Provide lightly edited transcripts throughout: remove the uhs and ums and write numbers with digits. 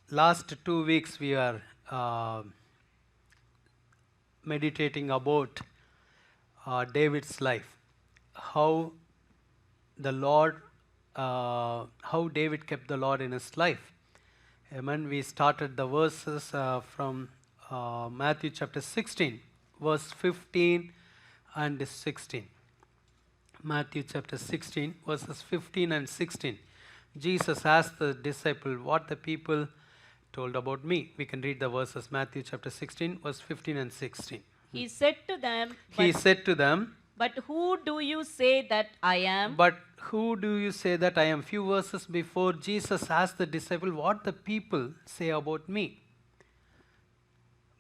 Last 2 weeks we are meditating about David's life, how the Lord, how David kept the Lord in his life. Amen. We started the verses from Matthew chapter 16, verse 15 and 16. Matthew chapter 16, verses 15 and 16. Jesus asked the disciple, what the people told about me. We can read the verses. Matthew chapter 16, verse 15 and 16. He said to them, He said to them, But who do you say that I am? but who do you say that I am? Few verses before, Jesus asked the disciple, what the people say about me.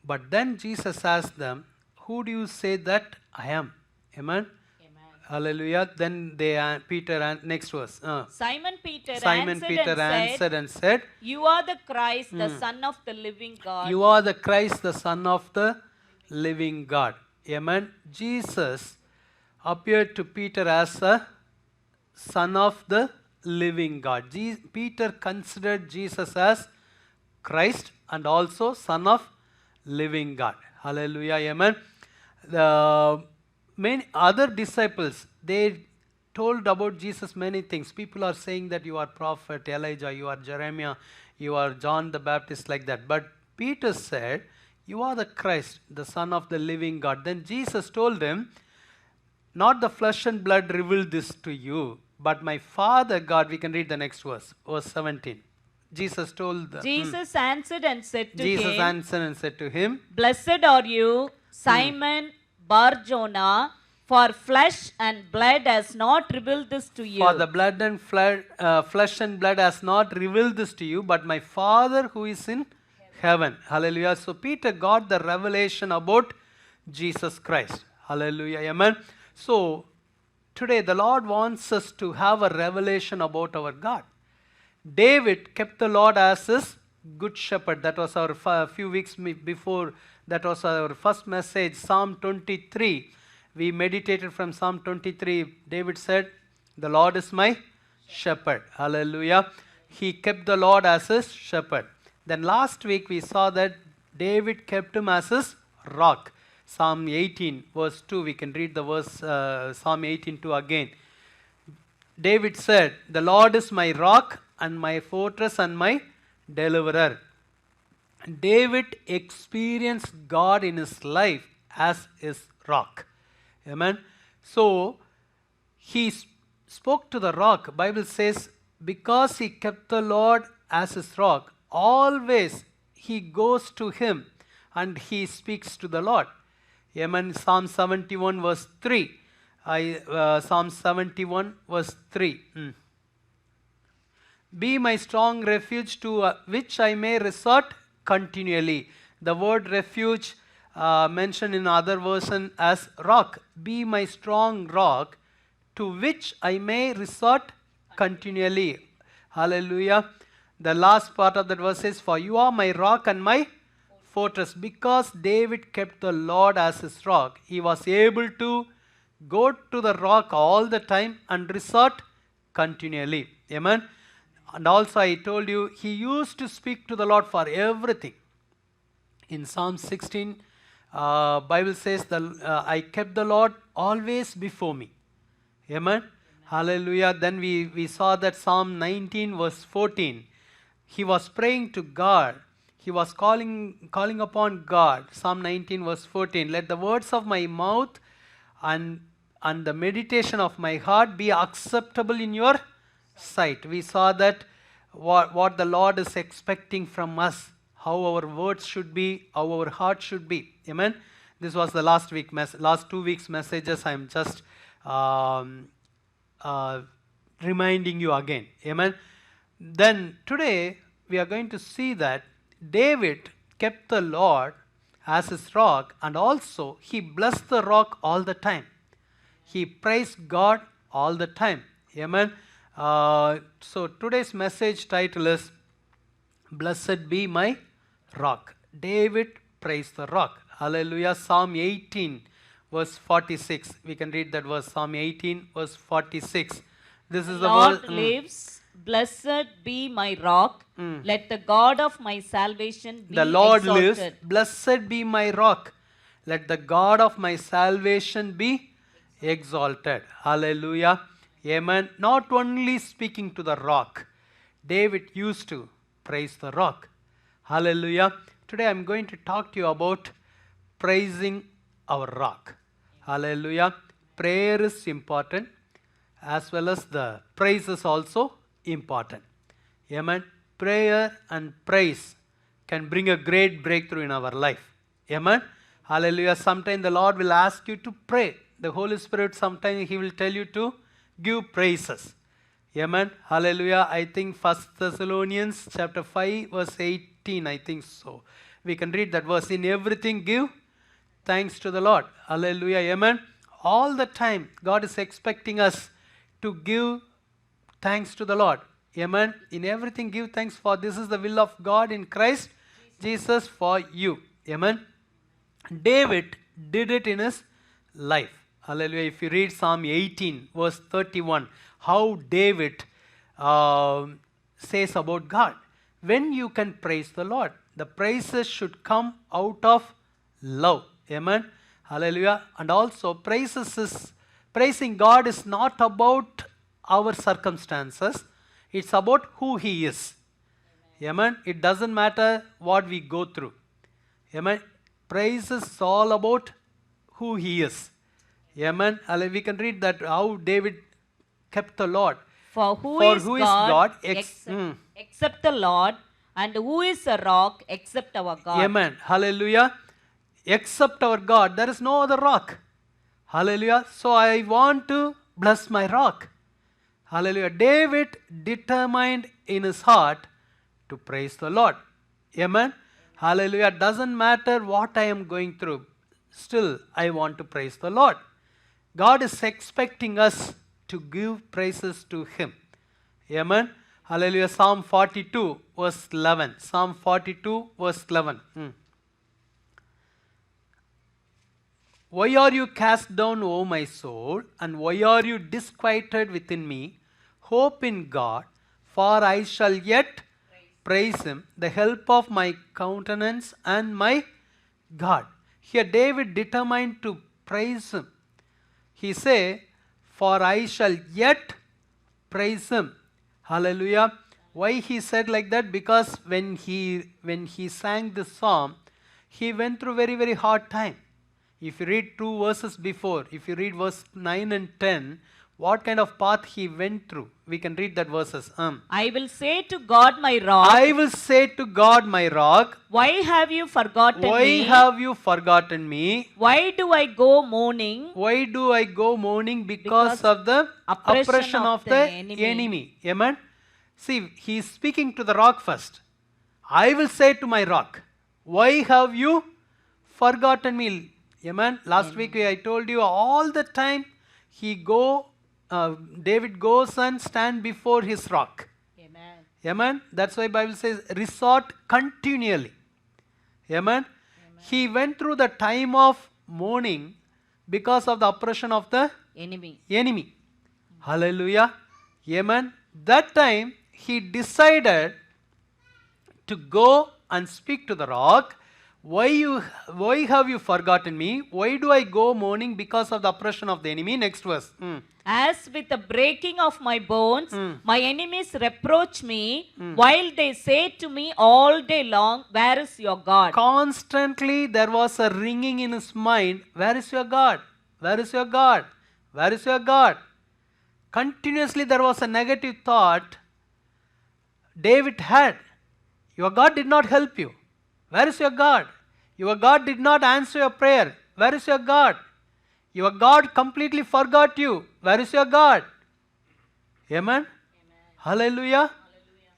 But then Jesus asked them, who do you say that I am? Amen. Hallelujah. Then they Peter and next verse. Simon Peter answered and said, You are the Christ, the Son of the living God. you are the Christ, the Son of the living God. Amen. Jesus appeared to Peter as a Son of the living God. Peter considered Jesus as Christ and also Son of living God. Hallelujah. Amen. The many other disciples, they told about Jesus many things. People are saying that you are prophet Elijah, you are Jeremiah, you are John the Baptist, like that. But Peter said, you are the Christ, the Son of the living God. Then Jesus told him, not the flesh and blood revealed this to you, but my Father God. We can read the next verse, verse 17. Jesus told them, Jesus answered and said to Jesus him, answered and said to him, Blessed are you, Simon Bar-Jonah, for flesh and blood has not revealed this to you. for the blood and flesh and blood has not revealed this to you, but my Father who is in heaven. Hallelujah. So Peter got the revelation about Jesus Christ. Hallelujah. Amen. So today the Lord wants us to have a revelation about our God. David kept the Lord as his good shepherd. That was our few weeks before. That was our first message, Psalm 23. We meditated from Psalm 23. David said, the Lord is my shepherd. Hallelujah. He kept the Lord as his shepherd. Then last week we saw that David kept him as his rock. Psalm 18 verse 2. We can read the verse, Psalm 18 2 again. David said, the Lord is my rock and my fortress and my deliverer. David experienced God in his life as his rock. Amen. So he spoke to the rock. Bible says, because he kept the Lord as his rock, always he goes to him and he speaks to the Lord. Amen. Psalm 71 verse 3. Psalm 71 verse 3. Be my strong refuge to which I may resort continually. The word refuge mentioned in other version as rock. Be my strong rock to which I may resort continually. Hallelujah. The last part of that verse says, for you are my rock and my fortress. Because David kept the Lord as his rock, he was able to go to the rock all the time and resort continually. Amen. And also I told you, he used to speak to the Lord for everything. In Psalm 16, Bible says, I kept the Lord always before me. Amen. Hallelujah. Then we saw that Psalm 19 verse 14. He was praying to God. He was calling upon God. Psalm 19 verse 14. Let the words of my mouth and the meditation of my heart be acceptable in your sight. We saw that what the Lord is expecting from us, how our words should be, how our heart should be. Amen. This was the last 2 weeks messages. I am just reminding you again. Amen. Then today we are going to see that David kept the Lord as his rock, and also he blessed the rock all the time. He praised God all the time. Amen. So today's message title is Blessed be my rock. David praised the rock. Hallelujah. Psalm 18 verse 46. We can read that verse. Psalm 18 verse 46. This is the Lord verse. lives, blessed be my rock. Let the God of my salvation be The Lord lives. exalted. Blessed be my rock. Let the God of my salvation be exalted. Hallelujah. Amen. Not only speaking to the rock, David used to praise the rock. Hallelujah. Today I'm going to talk to you about praising our rock. Hallelujah. Prayer is important as well as the praise is also important. Amen. Prayer and praise can bring a great breakthrough in our life. Amen. Hallelujah. Sometimes the Lord will ask you to pray. The Holy Spirit, sometimes He will tell you to give praises. Amen. Hallelujah. I think 1 Thessalonians chapter 5 verse 18, I think so. We can read that verse. In everything give thanks to the Lord. Hallelujah. Amen. All the time God is expecting us to give thanks to the Lord. Amen. In everything give thanks, for this is the will of God in Christ Jesus for you. Amen. David did it in his life. Hallelujah. If you read Psalm 18 verse 31, how David says about God. When you can praise the Lord, the praises should come out of love. Amen. Hallelujah. And also praising God is not about our circumstances. It's about who He is. Amen. It doesn't matter what we go through. Amen. Praise is all about who He is. Amen. We can read that how David kept the Lord. For who For is who is God, God except the Lord, and who is a rock except our God? Amen. Hallelujah. Except our God, there is no other rock. Hallelujah. So I want to bless my rock. Hallelujah. David determined in his heart to praise the Lord. Amen. Hallelujah. Doesn't matter what I am going through, still I want to praise the Lord. God is expecting us to give praises to Him. Amen. Hallelujah. Psalm 42 verse 11. Psalm 42 verse 11. Why are you cast down, O my soul, and why are you disquieted within me? Hope in God, for I shall yet praise Him, the help of my countenance and my God. Here David determined to praise Him. He say, for I shall yet praise Him. Hallelujah. Why he said like that? Because when he sang this psalm, he went through very, very hard time. If you read 2 verses before, if you read verse 9 and 10, what kind of path he went through. We can read that verses. I will say to God my rock. I will say to God my rock. Why have you forgotten me? Why have you forgotten me? Why do I go mourning? Why do I go mourning? Because of the oppression of the enemy. Amen. See, he is speaking to the rock first. I will say to my rock, why have you forgotten me? Amen. Last week I told you all the time David goes and stand before his rock. Amen. Amen. That's why Bible says resort continually. Amen. He went through the time of mourning because of the oppression of the enemy. Hallelujah. Amen. That time he decided to go and speak to the rock. Why have you forgotten me? Why do I go mourning? Because of the oppression of the enemy. Next verse. As with the breaking of my bones, my enemies reproach me, while they say to me all day long, where is your God? Constantly there was a ringing in his mind, where is your God? Where is your God? Where is your God? Continuously there was a negative thought David had. Your God did not help you. Where is your God? Your God did not answer your prayer. Where is your God? Your God completely forgot you. Where is your God? Amen. Hallelujah.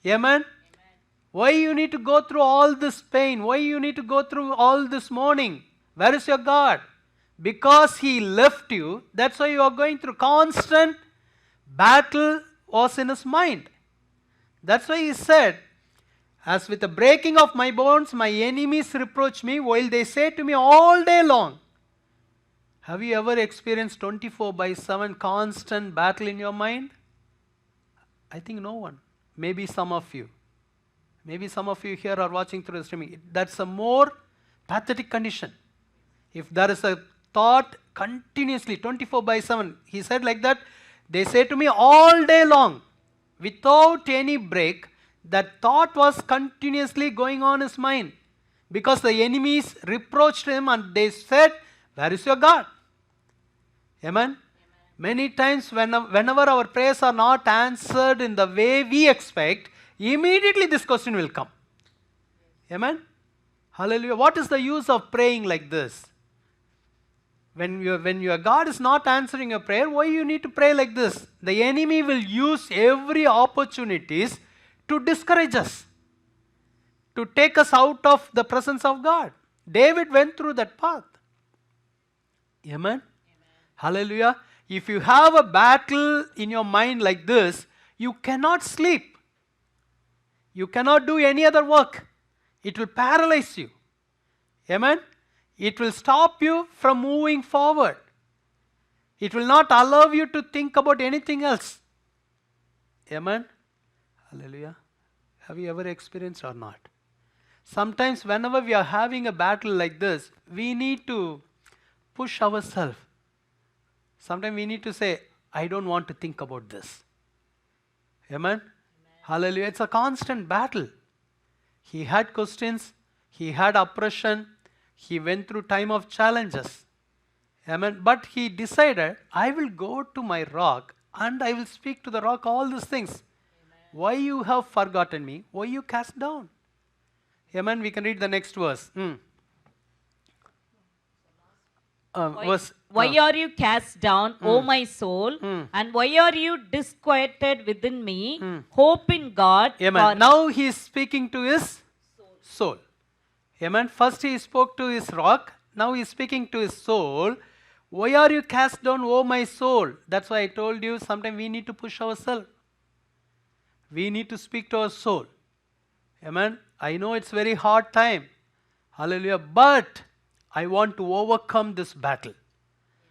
Amen. Why you need to go through all this pain? Why you need to go through all this mourning? Where is your God? Because He left you. That's why you are going through constant battle was in his mind. That's why he said, as with the breaking of my bones, my enemies reproach me, while they say to me all day long. Have you ever experienced 24/7 constant battle in your mind? I think no one. maybe some of you here are watching through the streaming. That's a more pathetic condition. If there is a thought continuously 24/7, he said like that, they say to me all day long without any break, that thought was continuously going on his mind, because the enemies reproached him and they said, where is your God? Amen. Many times whenever our prayers are not answered in the way we expect, immediately this question will come. Amen. Hallelujah. What is the use of praying like this? When your God is not answering your prayer, why you need to pray like this? The enemy will use every opportunities to discourage us, to take us out of the presence of God. David went through that path. Amen. Hallelujah. If you have a battle in your mind like this, you cannot sleep. You cannot do any other work. It will paralyze you. Amen. It will stop you from moving forward. It will not allow you to think about anything else. Amen. Hallelujah. Have you ever experienced or not? Sometimes whenever we are having a battle like this, we need to push ourselves. Sometimes we need to say, I don't want to think about this. Amen. Hallelujah. It's a constant battle. He had questions. He had oppression. He went through time of challenges. Amen. But he decided, I will go to my rock and I will speak to the rock all these things. Amen. Why you have forgotten me? Why you cast down? Amen. We can read the next verse. Why are you cast down, O my soul? And why are you disquieted within me? Hope in God. Amen. Now he is speaking to his soul. Amen. First he spoke to his rock. Now he is speaking to his soul. Why are you cast down, O my soul? That's why I told you sometimes we need to push ourselves. We need to speak to our soul. Amen. I know it's very hard time. Hallelujah. But I want to overcome this battle.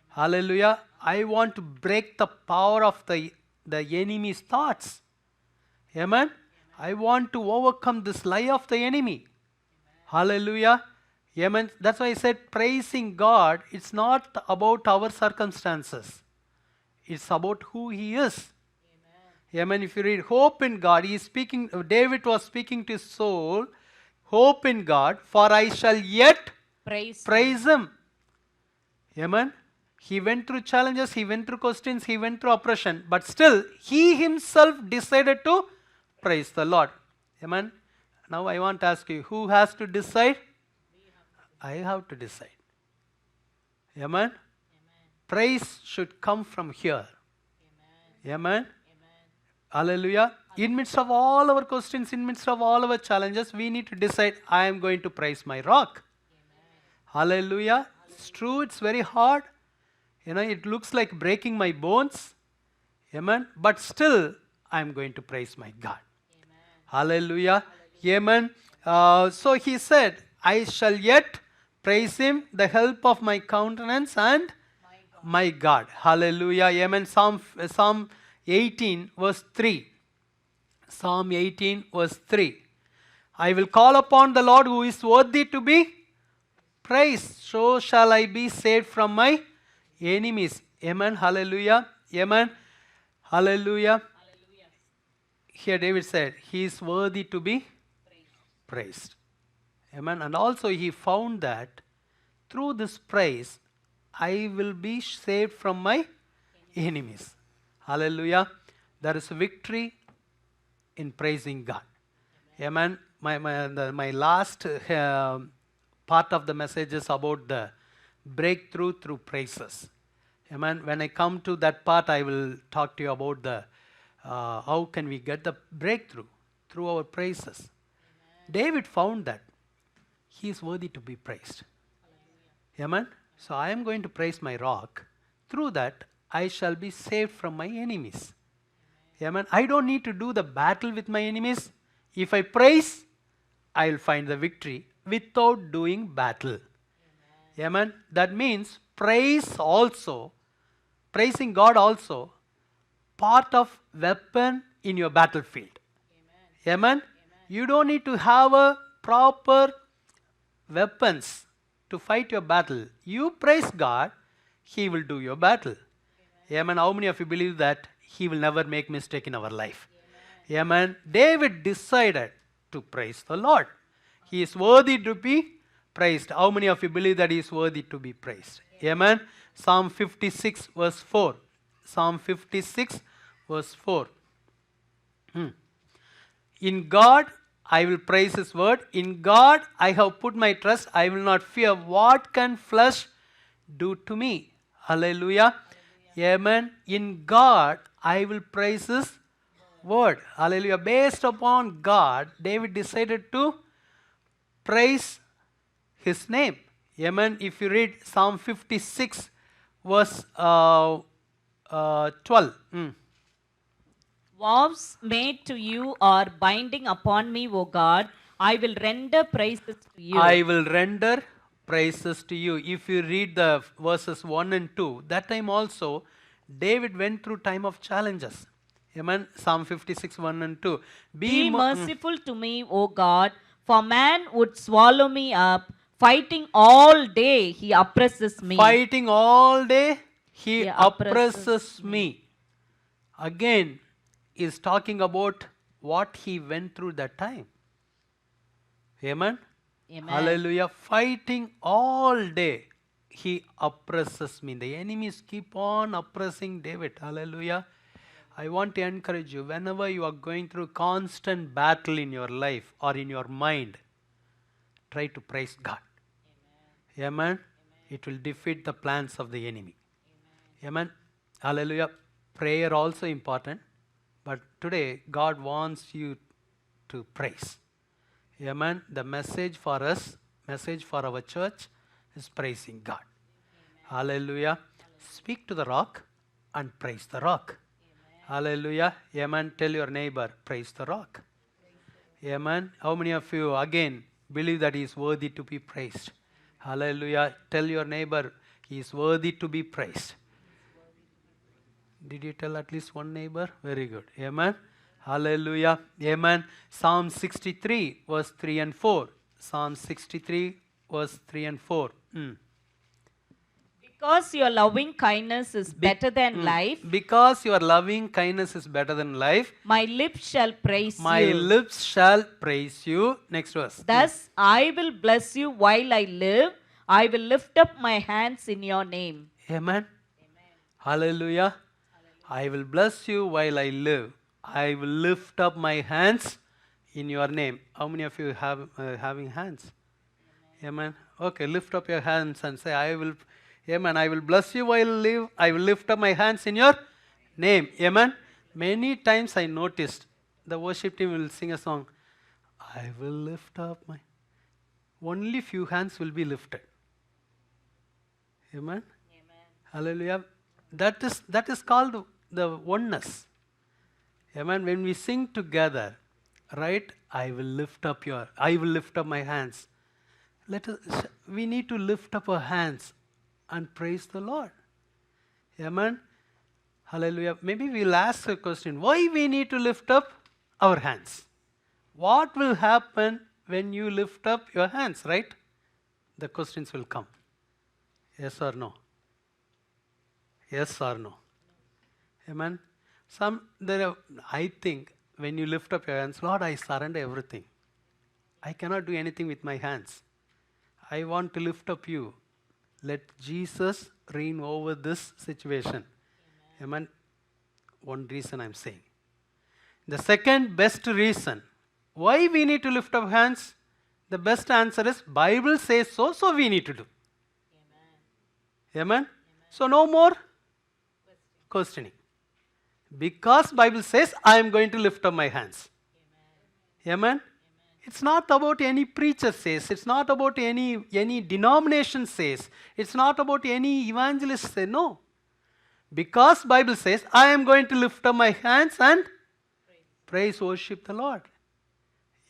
Hallelujah. I want to break the power of the enemy's thoughts. Amen. I want to overcome this lie of the enemy. Hallelujah. Amen. That's why I said praising God, it's not about our circumstances. It's about who He is. Amen. If you read hope in God, he is speaking, David was speaking to his soul, hope in God, for I shall yet praise Him. Amen. He went through challenges, he went through questions, he went through oppression, but still he himself decided to praise the Lord. Amen. Now I want to ask you, who has to decide? I have to decide. Amen. Praise should come from here. Amen. Hallelujah. In midst of all our questions, in midst of all our challenges, we need to decide, I am going to praise my rock. Hallelujah. It's true, it's very hard. It looks like breaking my bones. Amen. But still, I am going to praise my God. Hallelujah. Amen. So he said, I shall yet praise Him, the help of my countenance and my God. Hallelujah. Amen. Psalm 18 verse 3. Psalm 18 verse 3. I will call upon the Lord who is worthy to be praised. So shall I be saved from my enemies. Amen. Hallelujah. Amen. Hallelujah. Here David said, He is worthy to be praised. Amen. And also he found that through this praise, I will be saved from my enemies. Hallelujah. There is victory in praising God. Amen. My last part of the message is about the breakthrough through praises. Amen. When I come to that part, I will talk to you about the how can we get the breakthrough through our praises. David found that he is worthy to be praised. Amen. So I am going to praise my rock. Through that, I shall be saved from my enemies. Amen. I don't need to do the battle with my enemies. If I praise, I will find the victory without doing battle. Amen. That means praising God also, part of weapon in your battlefield. Amen. You don't need to have a proper weapons to fight your battle. You praise God, He will do your battle. Amen. How many of you believe that He will never make mistake in our life? Amen. David decided to praise the Lord. He is worthy to be praised. How many of you believe that He is worthy to be praised? Amen. Psalm 56 verse 4. Psalm 56 verse 4. In God I will praise His word. In God I have put my trust. I will not fear. What can flesh do to me? Hallelujah. Amen. In God I will praise His word. Hallelujah. Based upon God, David decided to praise His name. Amen. If you read Psalm 56 verse 12. Vows made to you are binding upon me, O God. I will render praises to you. I will render praises to you. If you read the verses 1 and 2, that time also David went through time of challenges. Amen. Psalm 56 1 and 2. Be merciful to me, O God, for man would swallow me up. Fighting all day, he oppresses me. Fighting all day, he He oppresses oppresses me. Again, is talking about what he went through that time. Amen. Amen. Hallelujah. Fighting all day, he oppresses me. The enemies keep on oppressing David. Hallelujah. I want to encourage you, whenever you are going through constant battle in your life or in your mind, try to praise God. Amen. It will defeat the plans of the enemy. Amen. Hallelujah. Prayer also important, but today God wants you to praise. Amen. The message for us, message for our church is praising God. Hallelujah. Speak to the rock and praise the rock. Hallelujah. Amen. Tell your neighbor, praise the rock. Amen. How many of you again believe that He is worthy to be praised? Hallelujah. Tell your neighbor, He is worthy to be praised. Did you tell at least one neighbor? Very good. Amen. Hallelujah. Amen. Psalm 63 verse 3 and 4. Psalm 63 verse 3 and 4. Because your loving kindness is better than life, Because your loving kindness is better than life, my lips shall praise my you. lips shall praise you. Next verse. Thus I will bless you while I live. I will lift up my hands in your name. Amen. Hallelujah. I will bless you while I live. I will lift up my hands in your name. How many of you have having hands? Amen. Okay, lift up your hands and say, I will, amen, I will bless you while I live. I will lift up my hands in your name. Amen. Many times I noticed the worship team will sing a song, I will lift up my, only few hands will be lifted. Amen. Hallelujah. That is called the oneness. Amen. When we sing together, right? I will lift up my hands. We need to lift up our hands and praise the Lord. Amen. Hallelujah. Maybe we'll ask a question. Why we need to lift up our hands? What will happen when you lift up your hands, right? The questions will come. Yes or no? Yes or no? Amen. I think when you lift up your hands, Lord, I surrender everything. I cannot do anything with my hands. I want to lift up you. Let Jesus reign over this situation. Amen. One reason I'm saying. The second best reason why we need to lift up hands, the best answer is Bible says so, so we need to do. Amen. So no more questioning. Because Bible says I am going to lift up my hands. Amen. It's not about any preacher says. It's not about any denomination says. It's not about any evangelist say. No. Because Bible says I am going to lift up my hands and praise, worship the Lord.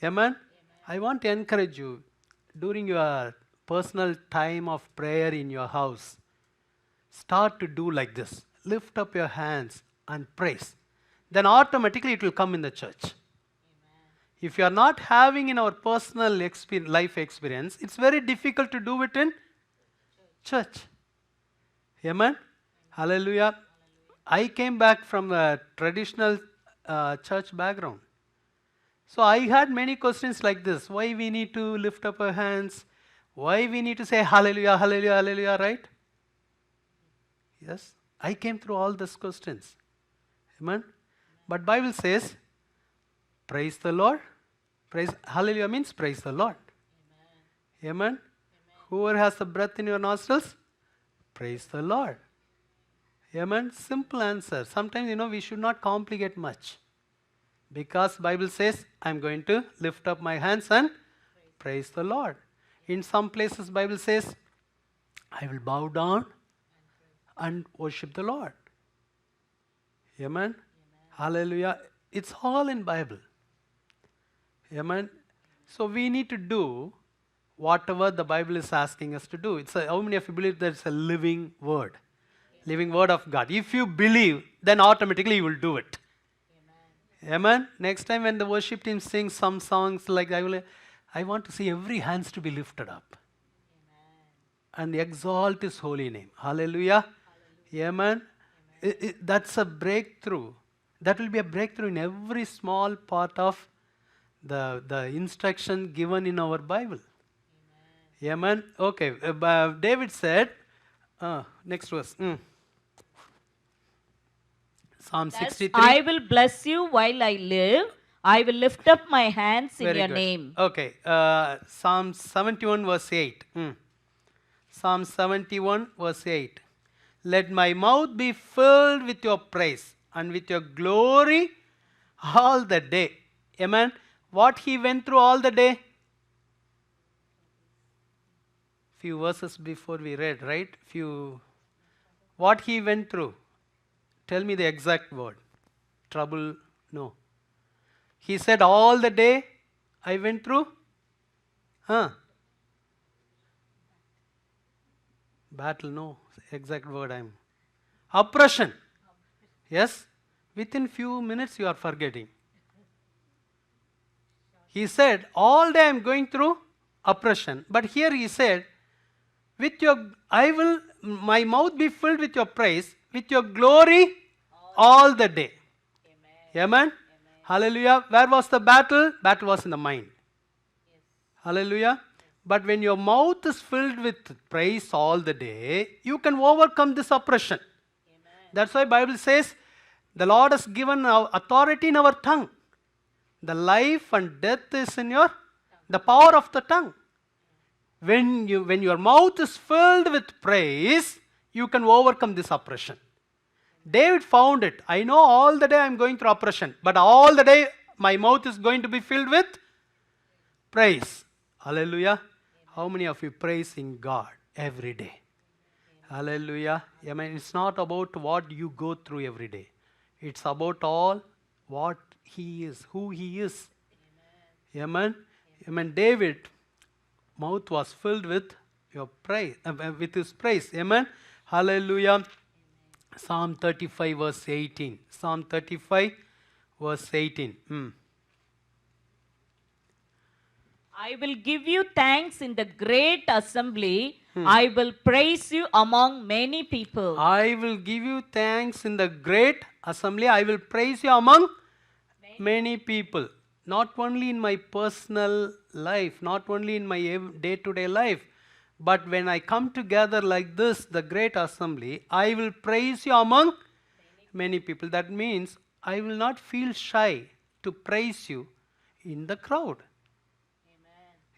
Amen. I want to encourage you during your personal time of prayer in your house. Start to do like this. Lift up your hands and praise. Then automatically it will come in the church. If you are not having in our personal life experience, it's very difficult to do it in church. Amen? Hallelujah. I came back from a traditional church background. So I had many questions like this. Why we need to lift up our hands? Why we need to say hallelujah, hallelujah, hallelujah, right? Yes. I came through all these questions. Amen? But Bible says, praise the Lord. Praise, hallelujah means praise the Lord. Amen? Whoever has the breath in your nostrils, praise the Lord. Amen? Simple answer. Sometimes, we should not complicate much. Because Bible says, I'm going to lift up my hands and praise the Lord. In some places, Bible says, I will bow down and worship the Lord. Amen? Hallelujah. It's all in Bible. Amen? So we need to do whatever the Bible is asking us to do. How many of you believe that it's a living word? Living word of God. If you believe, then automatically you will do it. Amen. Next time when the worship team sings some songs like I want to see every hands to be lifted up. And exalt His holy name. Hallelujah. Amen. That's a breakthrough. That will be a breakthrough in every small part of the instruction given in our Bible. Amen. Okay. David said, next verse. Psalm Thus, 63. I will bless you while I live. I will lift up my hands in Very your good. name. Okay. Psalm 71 verse 8. Psalm 71 verse 8. Let my mouth be filled with your praise and with your glory all the day. Amen. What he went through all the day? Few verses before we read, right? What he went through? Tell me the exact word. Trouble? No. He said all the day I went through? Battle? No. Exact word oppression. Yes? Within few minutes you are forgetting. He said, all day I am going through oppression. But here he said, my mouth be filled with your praise, with your glory all the day. Amen. Hallelujah. Where was the battle? Battle was in the mind. Hallelujah. But when your mouth is filled with praise all the day, you can overcome this oppression. That's why Bible says, the Lord has given authority in our tongue. The life and death is in the power of the tongue. When your mouth is filled with praise, you can overcome this oppression. David found it. I know all the day I am going through oppression, but all the day my mouth is going to be filled with praise. Hallelujah. How many of you praising God every day? Hallelujah. Amen. It's not about what you go through every day. It's about all what He is, who He is. Amen. Amen. David mouth was filled with your praise, with his praise. Amen. Hallelujah. Psalm 35 verse 18. Psalm 35 verse 18. I will give you thanks in the great assembly. I will praise you among many people. I will give you thanks in the great assembly. I will praise you among many people. Not only in my personal life, not only in my day-to-day life, but when I come together like this, the great assembly, I will praise you among many people. That means I will not feel shy to praise you in the crowd.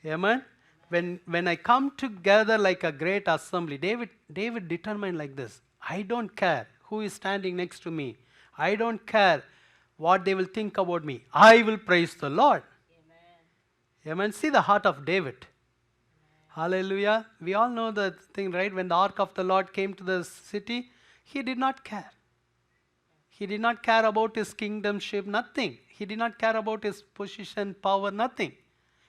Amen. When I come together like a great assembly, David determined like this. I don't care who is standing next to me. I don't care what they will think about me. I will praise the Lord. Amen. See the heart of David. Hallelujah. We all know the thing, right? When the ark of the Lord came to the city, he did not care. He did not care about his kingdomship, nothing. He did not care about his position, power, nothing.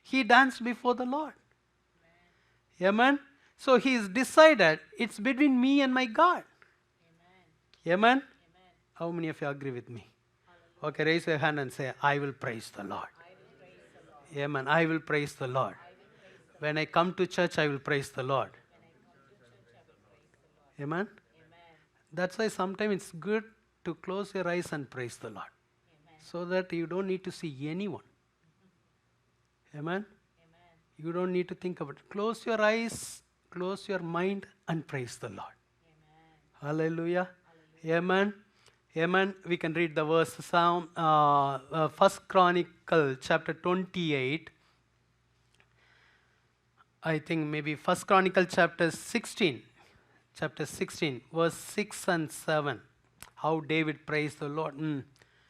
He danced before the Lord. Amen. So he is decided, it's between me and my God. Amen. How many of you agree with me? Okay, raise your hand and say, I will praise the Lord. Amen. I will praise the Lord. When I come to church, I will praise the Lord. Amen. That's why sometimes it's good to close your eyes and praise the Lord. So that you don't need to see anyone. Amen. You don't need to think about it. Close your eyes, close your mind, and praise the Lord. Hallelujah. Amen. Amen. We can read the verse, First Chronicle chapter 28. I think maybe First Chronicle chapter 16, verse 6 and 7. How David praised the Lord.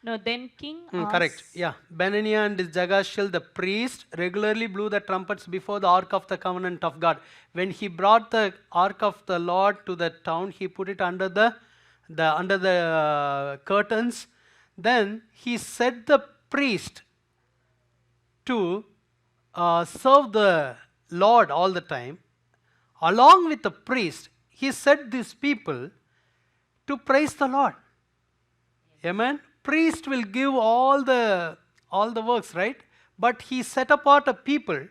No, then King Correct. Yeah. Benaniah and Jagashil, the priest, regularly blew the trumpets before the ark of the covenant of God. When he brought the ark of the Lord to the town, he put it under the curtains. Then he set the priest to serve the Lord all the time. Along with the priest, he set these people to praise the Lord. Amen. Priest will give all the works, right? But he set apart a people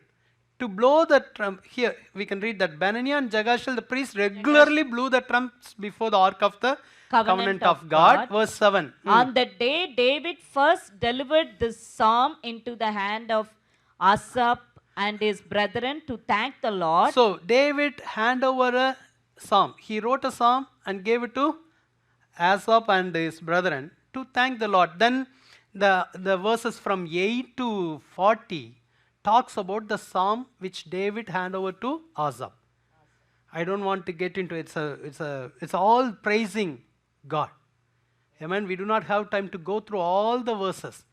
to blow the trump. Here we can read that Benaniah and Jagashil, the priest, regularly blew the trumps before the ark of the covenant of God. Verse 7. On the day David first delivered this psalm into the hand of Asaph and his brethren to thank the Lord. So David hand over a psalm. He wrote a psalm and gave it to Asaph and his brethren to thank the Lord. Then the verses from 8 to 40 talks about the psalm which David hand over to Asaph. I don't want to get into it. It's all praising God. Amen. We do not have time to go through all the verses.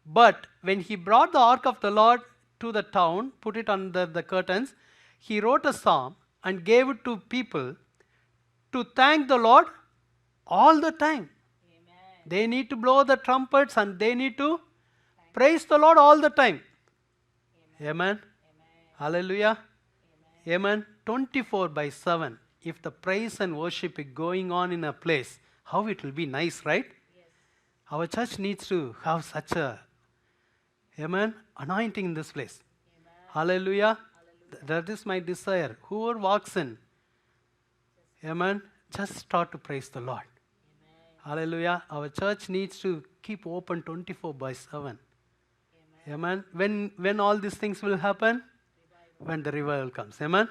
But when he brought the ark of the Lord to the town, put it under the curtains, he wrote a psalm and gave it to people to thank the Lord all the time. Amen. They need to blow the trumpets and they need to praise the Lord all the time. Amen. Amen. Hallelujah. Amen. 24/7. If the praise and worship is going on in a place, how it will be nice, right? Yes. Our church needs to have such a, amen, anointing in this place. Amen. Hallelujah. That is my desire. Whoever walks in, amen, just start to praise the Lord. Amen. Hallelujah. Our church needs to keep open 24/7. Amen. When all these things will happen? When the revival comes. Amen.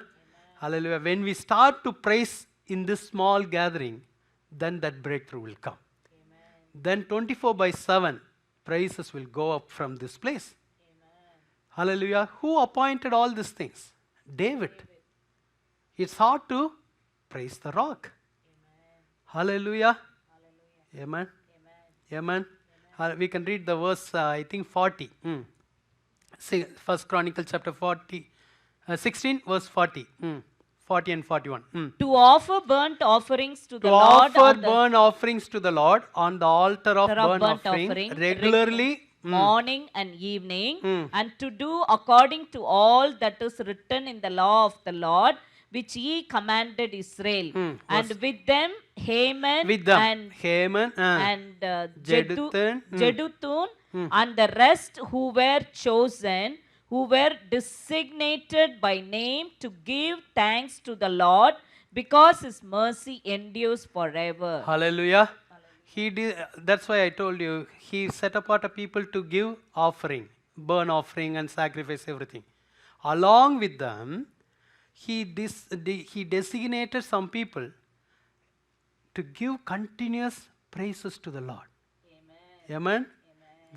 Hallelujah. When we start to praise in this small gathering, then that breakthrough will come. Amen. Then 24/7 praises will go up from this place. Amen. Hallelujah. Who appointed all these things? David. It's hard to praise the rock. Amen. Hallelujah. Hallelujah. Amen. Amen. Amen. We can read the verse, I think 40. See, First Chronicle chapter 16 verse 40. 40 and 41. To offer burnt offerings to the To Lord offer burnt offerings to the Lord on the altar of of burnt burnt offering offering regularly. morning and evening, and to do according to all that is written in the law of the Lord, which he commanded Israel. And with them Haman and Jeduthun and the rest who were chosen, who were designated by name to give thanks to the Lord, because his mercy endures forever. Hallelujah. He did, that's why I told you, he set apart a people to give offering, burn offering and sacrifice everything. Along with them, he designated some people to give continuous praises to the Lord. Amen.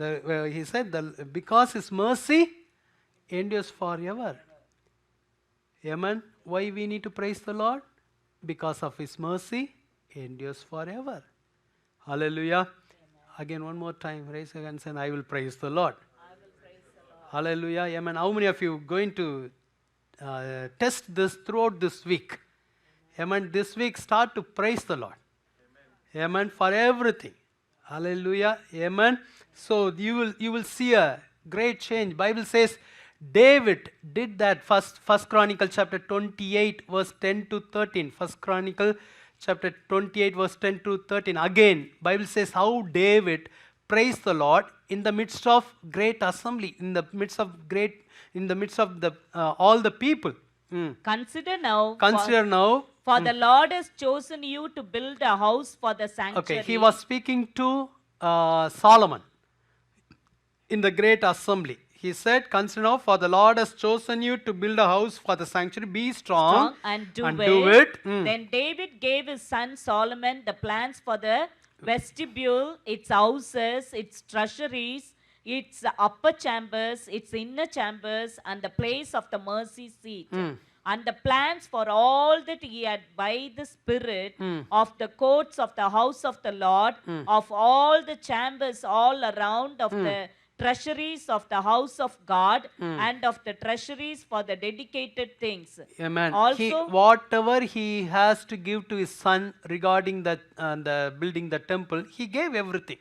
Amen. He said, because his mercy endures forever. Amen. Why we need to praise the Lord? Because of his mercy endures forever. Hallelujah. Amen. Again, one more time, raise your hands and I will praise the Lord. I will praise the Lord. Hallelujah. Amen. How many of you are going to test this throughout this week? Amen. This week, start to praise the Lord. Amen. Amen. For everything. Hallelujah. Amen. So you will see a great change. Bible says David did that. First Chronicle chapter 28 verse 10 to 13. First Chronicle chapter 28 verse 10 to 13. Again, Bible says how David praise the Lord in the midst of great assembly, in the midst of the all the people. Consider now, Consider now. for the Lord has chosen you to build a house for the sanctuary. Okay, he was speaking to Solomon in the great assembly. He said, consider now, for the Lord has chosen you to build a house for the sanctuary. Be strong, and do it. Then David gave his son Solomon the plans for the vestibule, its houses, its treasuries, its upper chambers, its inner chambers, and the place of the mercy seat. And the plans for all that he had by the Spirit of the courts of the house of the Lord, of all the chambers all around, of the treasuries of the house of God, and of the treasuries for the dedicated things. Amen. Also, Whatever he has to give to his son regarding the building the temple, he gave everything.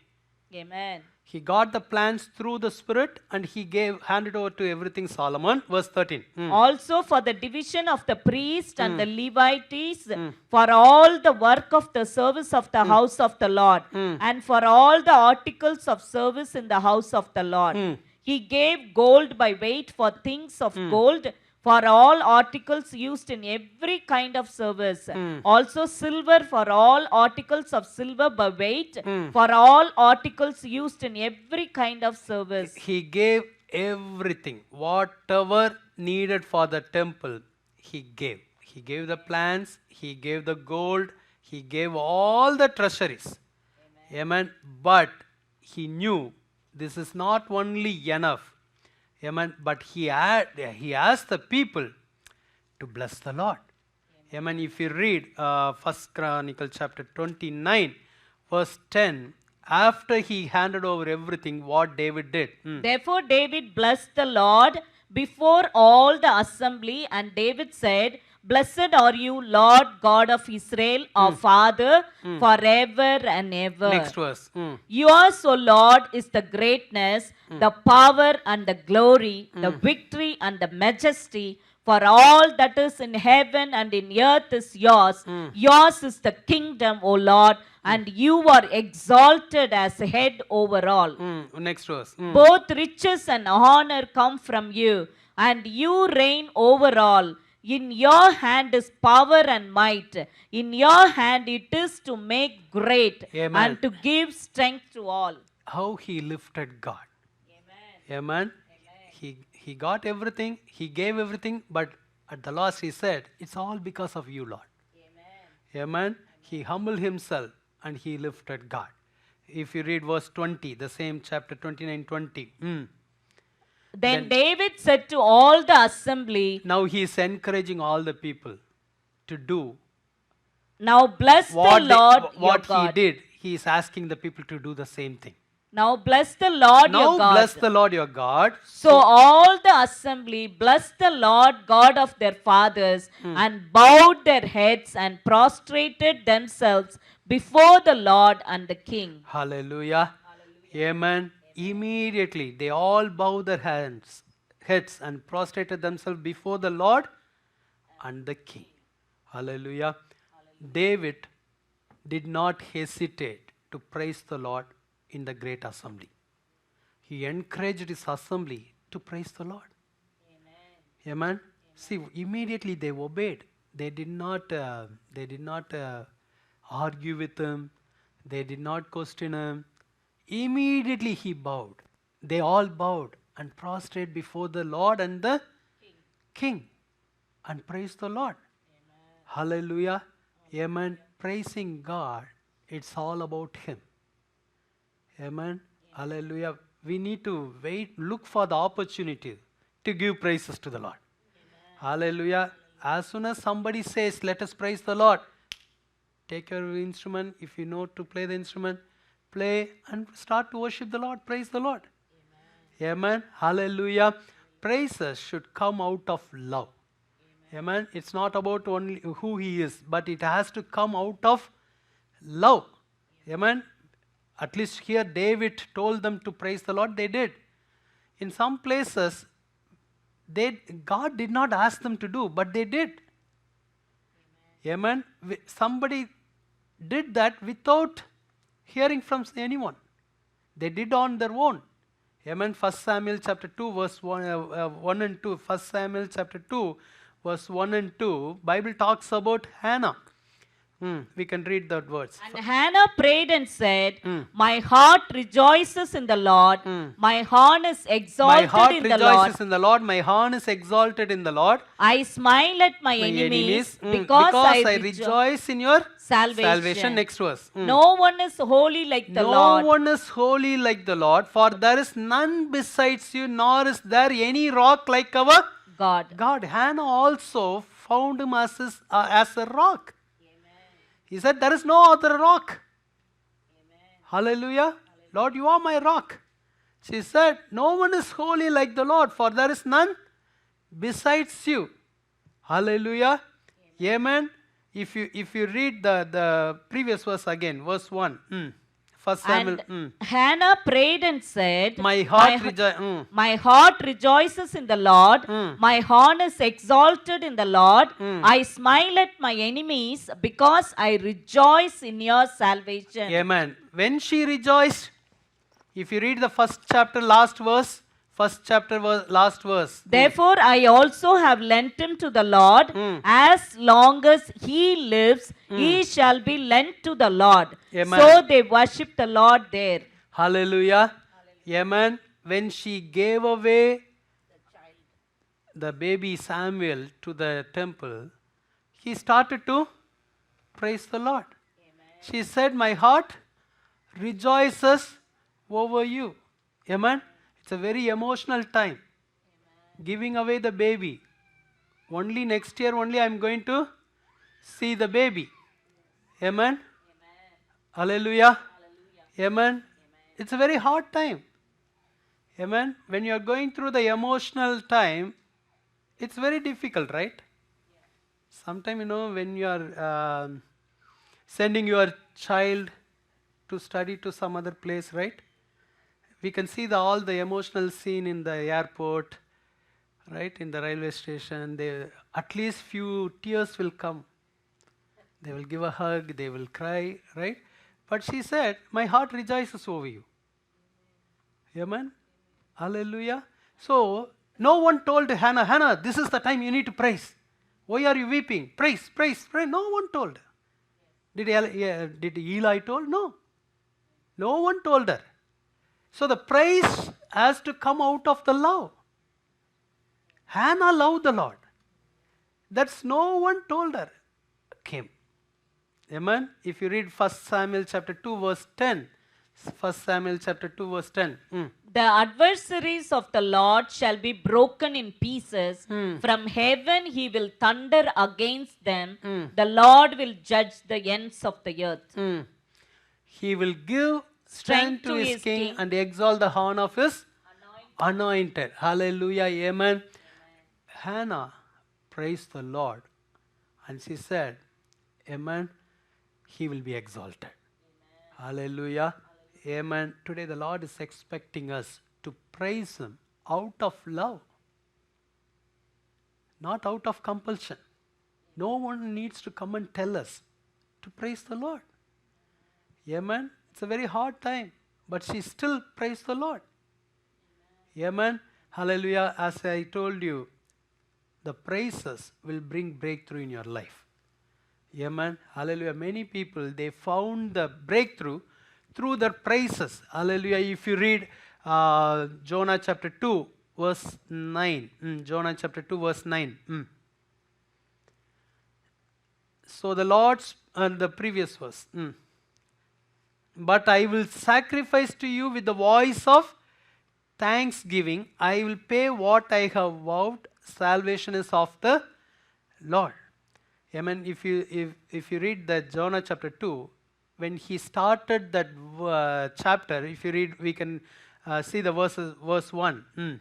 Amen. He got the plans through the Spirit and he handed over to everything Solomon. Verse 13. Also for the division of the priest and the Levites, for all the work of the service of the house of the Lord, and for all the articles of service in the house of the Lord. He gave gold by weight for things of gold, for all articles used in every kind of service. Also silver for all articles of silver by weight, for all articles used in every kind of service. He gave everything, whatever needed for the temple, he gave. He gave the plans, he gave the gold, he gave all the treasuries. Amen. But he knew this is not only enough. Amen. But he asked the people to bless the Lord. Amen. If you read 1 Chronicle chapter 29, verse 10, after he handed over everything, what David did. Therefore David blessed the Lord before all the assembly, and David said, Blessed are you, Lord God of Israel, our Father, forever and ever. Next verse. Yours, O Lord, is the greatness, the power and the glory, the victory and the majesty, for all that is in heaven and in earth is yours. Yours is the kingdom, O Lord, and you are exalted as head over all. Next verse. Both riches and honor come from you, and you reign over all. In your hand is power and might. In your hand it is to make great and to give strength to all. How he lifted God. Amen. Amen. He got everything, he gave everything, but at the last he said, it's all because of you, Lord. Amen. Amen. He humbled himself and he lifted God. If you read verse 20, the same chapter 29:20. Then David said to all the assembly, Now he is encouraging all the people to do Now bless the what Lord your he God. did. He is asking the people to do the same thing. Now bless the Lord Now your God. bless the Lord your God. So all the assembly blessed the Lord God of their fathers and bowed their heads and prostrated themselves before the Lord and the king. Hallelujah. Amen. Immediately they all bowed their heads and prostrated themselves before the Lord and the king. Hallelujah. David did not hesitate to praise the Lord in the great assembly. He encouraged his assembly to praise the Lord. Amen. See, immediately they obeyed. They did not argue with him. They did not question him. Immediately he bowed. They all bowed and prostrate before the Lord and the king and praised the Lord. Hallelujah. Amen. Praising God, it's all about him. Amen. Hallelujah. We need to look for the opportunity to give praises to the Lord. Hallelujah. As soon as somebody says, let us praise the Lord, take your instrument. If you know to play the instrument, play and start to worship the Lord. Praise the Lord. Amen. Hallelujah. Praises should come out of love. Amen. It's not about only who he is, but it has to come out of love. Amen. At least here David told them to praise the Lord. They did. In some places, God did not ask them to do, but they did. Amen. Somebody did that without hearing from anyone. They did on their own. Amen. 1 Samuel chapter 2 verse 1 and 2. 1 Samuel chapter 2 verse 1 and 2. Bible talks about Hannah. We can read that words. And Hannah prayed and said, Hmm. My heart rejoices in the Lord. My horn is My exalted heart in the Lord. rejoices in the Lord. My horn is exalted in the Lord. I smile at my, My enemies enemies. because I I rejoice in your salvation. Next verse. No one is holy like the No Lord. one is holy like the Lord, for there is none besides you, nor is there any rock like our God. God. Hannah also found him as a rock. He said, there is no other rock. Hallelujah. Lord, you are my rock. She said, no one is holy like the Lord, for there is none besides you. Hallelujah. Amen. If you read the previous verse again, verse 1. First Samuel. And Hannah prayed and said, My heart rejoices. My heart rejoices in the Lord. My horn is exalted in the Lord. I smile at my enemies because I rejoice in your salvation. Amen. When she rejoiced, if you read the first chapter, last verse, last verse. Therefore, I also have lent him to the Lord. As long as he lives, he shall be lent to the Lord. Amen. So they worship the Lord there. Hallelujah. Amen. When she gave away the baby Samuel to the temple, he started to praise the Lord. She said, my heart rejoices over you. Amen. It's a very emotional time. Giving away the baby. Only next year only I'm going to see the baby. Amen. Hallelujah. Amen. It's a very hard time. Amen. When you are going through the emotional time, it's very difficult, right? Sometimes, when you are sending your child to study to some other place, right? We can see all the emotional scene in the airport, right? In the railway station, at least few tears will come. They will give a hug, they will cry, right? But she said, my heart rejoices over you. Amen. Hallelujah. So, no one told Hannah, this is the time you need to praise. Why are you weeping? Praise, praise, praise. No one told. Did Eli told? No. No one told her. So the praise has to come out of the love. Hannah loved the Lord. That's no one told her. Came. Amen. If you read 1 Samuel chapter 2 verse 10. 1 Samuel chapter 2 verse 10. The adversaries of the Lord shall be broken in pieces. From heaven he will thunder against them. The Lord will judge the ends of the earth. He will give strength to his king and exalt the horn of his anointed. Hallelujah. Amen. Hannah praised the Lord. And she said, Amen. He will be exalted. Hallelujah. Amen. Today the Lord is expecting us to praise him out of love. Not out of compulsion. No one needs to come and tell us to praise the Lord. Amen. It's a very hard time, but she still praised the Lord. Amen. Hallelujah. As I told you, the praises will bring breakthrough in your life. Amen. Hallelujah. Many people, they found the breakthrough through their praises. Hallelujah. If you read Jonah chapter 2, verse 9. Jonah chapter 2, verse 9. So the Lord's, and the previous verse. But I will sacrifice to you with the voice of thanksgiving. I will pay what I have vowed. Salvation is of the Lord. Amen. If you read the Jonah chapter 2, when he started that chapter, if you read, we can see the verse 1.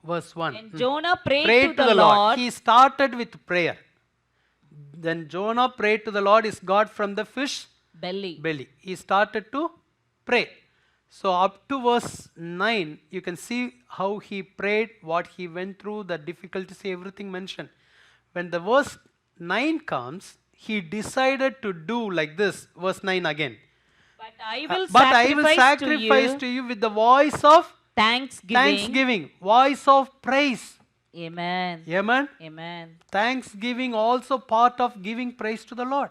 Verse 1. And Jonah prayed to the Lord. He started with prayer. Then Jonah prayed to the Lord, his God, from the fish belly. He started to pray. So up to verse 9, you can see how he prayed, what he went through, the difficulties, everything mentioned. When the verse 9 comes, he decided to do like this. Verse 9 again. But I will but I will sacrifice sacrifice to to you you with the voice of thanksgiving. voice of praise. Amen. Amen. Amen. Thanksgiving also part of giving praise to the Lord.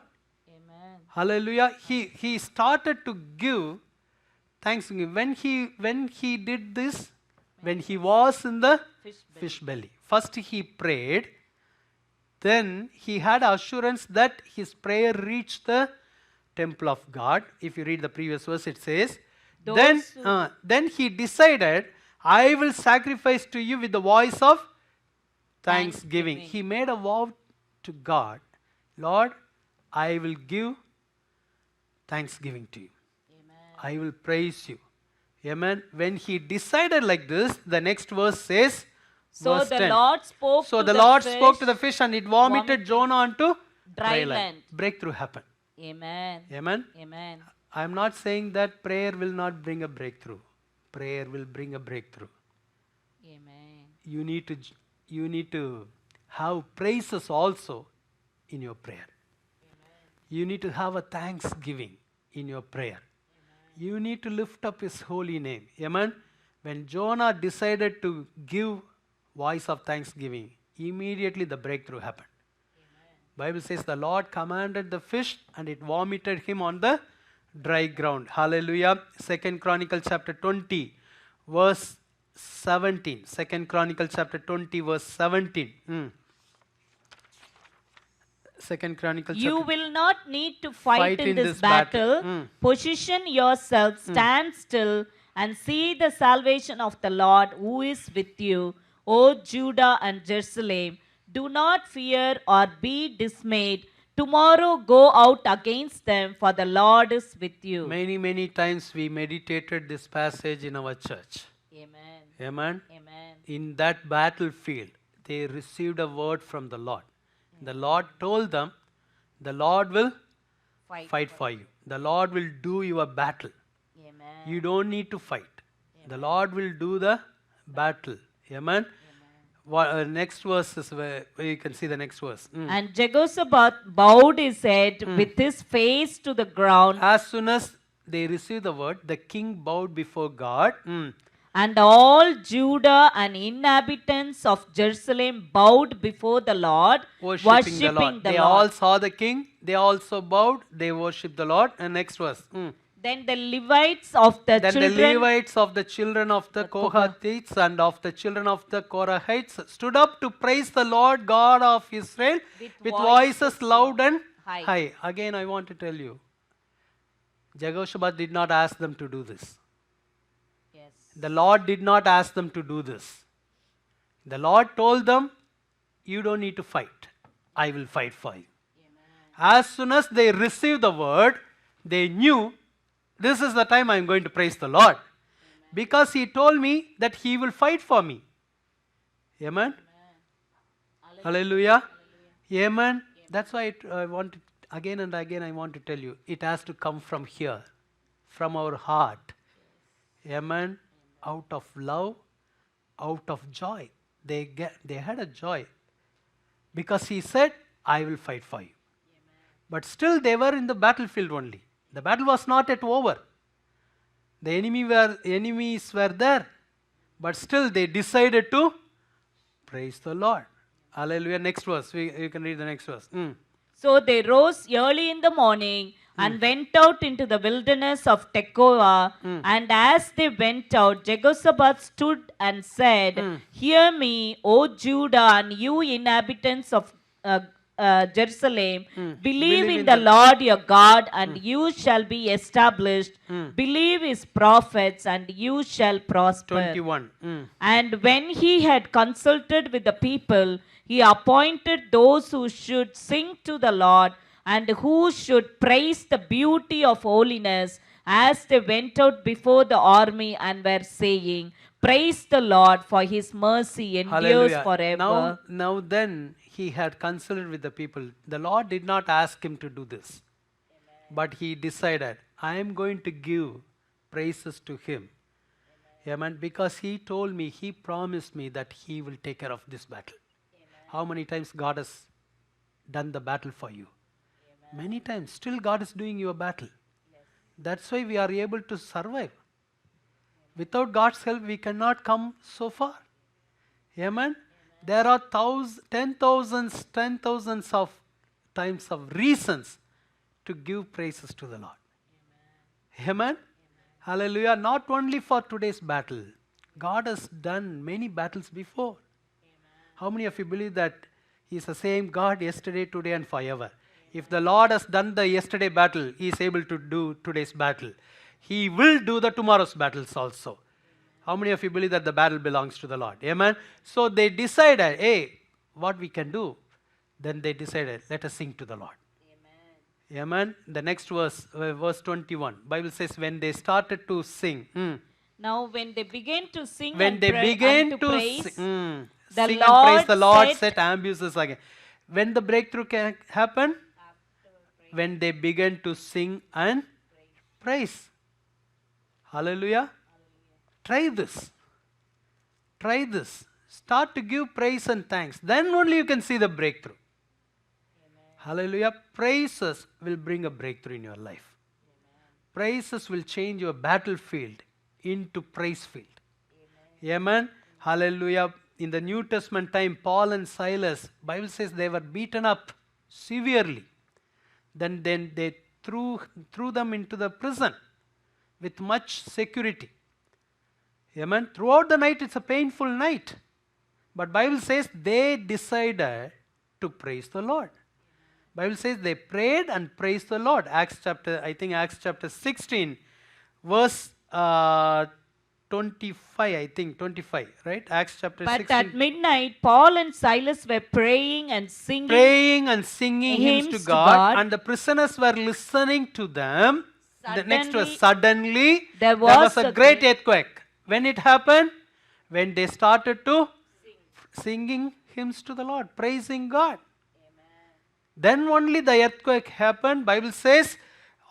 Amen. Hallelujah. He started to give thanksgiving when he did this, when he was in the fish belly. First he prayed, then he had assurance that his prayer reached the temple of God. If you read the previous verse, it says, Those then he decided, I will sacrifice to you with the voice of thanksgiving. He made a vow to God, Lord, I will give thanksgiving to you. Amen. I will praise you. Amen. When he decided like this, the next verse says, So verse the 10. Lord spoke So to the the Lord fish, spoke to the fish and it vomited Jonah onto dry land. Breakthrough happened. Amen. Amen. Amen. I am not saying that prayer will not bring a breakthrough. Prayer will bring a breakthrough. Amen. You need to have praises also in your prayer. You need to have a thanksgiving in your prayer. You need to lift up his holy name. Amen. When Jonah decided to give voice of thanksgiving, immediately the breakthrough happened. Bible says the Lord commanded the fish and it vomited him on the dry ground. Hallelujah. 2 Chronicle chapter 20 verse 17. 2 Chronicle chapter 20 verse 17. 2 Chronicle You chapter will not need to fight in this battle. battle. Position yourself, stand still, and see the salvation of the Lord who is with you, O Judah and Jerusalem. Do not fear or be dismayed. Tomorrow go out against them, for the Lord is with you. Many times we meditated this passage in our church. Amen. Amen. Amen. In that battlefield, they received a word from the Lord. The Lord told them, the Lord will fight for you. The Lord will do your battle. Amen. You don't need to fight. The Lord will do the battle. Amen. Next verse is where you can see the next verse. And Jehoshaphat bowed his head with his face to the ground, As soon as they received the word, the king bowed before God. and all Judah and inhabitants of Jerusalem bowed before the Lord, Worshipping the Lord. They all Lord. saw the king. They also bowed. They worshipped the Lord. And next verse. Then the Levites of the Then children the Levites of the children of the Kohathites and of the children of the Korahites stood up to praise the Lord God of Israel with voices loud and high. Again, I want to tell you, Jehoshaphat did not ask them to do this. Yes. The Lord did not ask them to do this. The Lord told them, you don't need to fight. I will fight for you. As soon as they received the word, they knew this is the time I am going to praise the Lord. Because he told me that he will fight for me. Amen. Hallelujah. Amen. That's why I want to, again and again I want to tell you, it has to come from here, from our heart. Amen. Out of love, out of joy. They had a joy. Because he said, I will fight for you. But still they were in the battlefield only. The battle was not yet over. The enemies were there. But still they decided to praise the Lord. Hallelujah. Next verse. You can read the next verse. So they rose early in the morning and went out into the wilderness of Tekoa. And as they went out, Jehoshaphat stood and said, Hear me, O Judah, and you inhabitants of Jerusalem. Believe in the Lord your God, and you shall be established. Believe his prophets, and you shall prosper. 21. And when he had consulted with the people, he appointed those who should sing to the Lord and who should praise the beauty of holiness as they went out before the army and were saying, Praise the Lord, for his mercy endures forever. Now then he had consulted with the people. The Lord did not ask him to do this. But he decided, I am going to give praises to him. Amen. Because he told me, he promised me that he will take care of this battle. How many times God has done the battle for you? Many times. Still God is doing your battle. That's why we are able to survive. Without God's help, we cannot come so far. Amen. There are ten thousands of times of reasons to give praises to the Lord. Amen. Hallelujah. Not only for today's battle. God has done many battles before. How many of you believe that He is the same God yesterday, today, and forever? If the Lord has done the yesterday battle, He is able to do today's battle. He will do the tomorrow's battles also. How many of you believe that the battle belongs to the Lord? Amen. So they decided, hey, what we can do? Then they decided, let us sing to the Lord. Amen. The next verse, verse 21. Bible says, when they started to sing. Now when they began to sing When and they pray began unto to praise, sing the and praise, the Lord Lord set abuses again. When the breakthrough can happen? When they began to sing and praise. Hallelujah. Try this. Try this. Start to give praise and thanks. Then only you can see the breakthrough. Hallelujah. Praises will bring a breakthrough in your life. Praises will change your battlefield into praise field. Amen. Hallelujah. In the New Testament time, Paul and Silas, Bible says they were beaten up severely. Then they threw them into the prison with much security. Amen. Throughout the night, it's a painful night. But Bible says they decided to praise the Lord. Bible says they prayed and praised the Lord. Acts chapter 16, verse 25, right? Acts chapter But 16. at midnight, Paul and Silas were praying and singing Singing hymns to God, and the prisoners were listening to them. The next was suddenly there was a great earthquake. When it happened? When they started to singing hymns to the Lord, praising God. Then only the earthquake happened. Bible says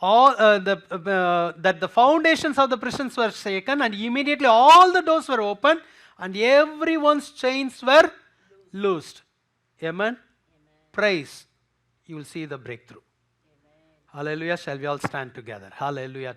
that the foundations of the prisons were shaken, and immediately all the doors were opened, and everyone's chains were loosed. Amen. Praise. You will see the breakthrough. Hallelujah. Shall we all stand together? Hallelujah.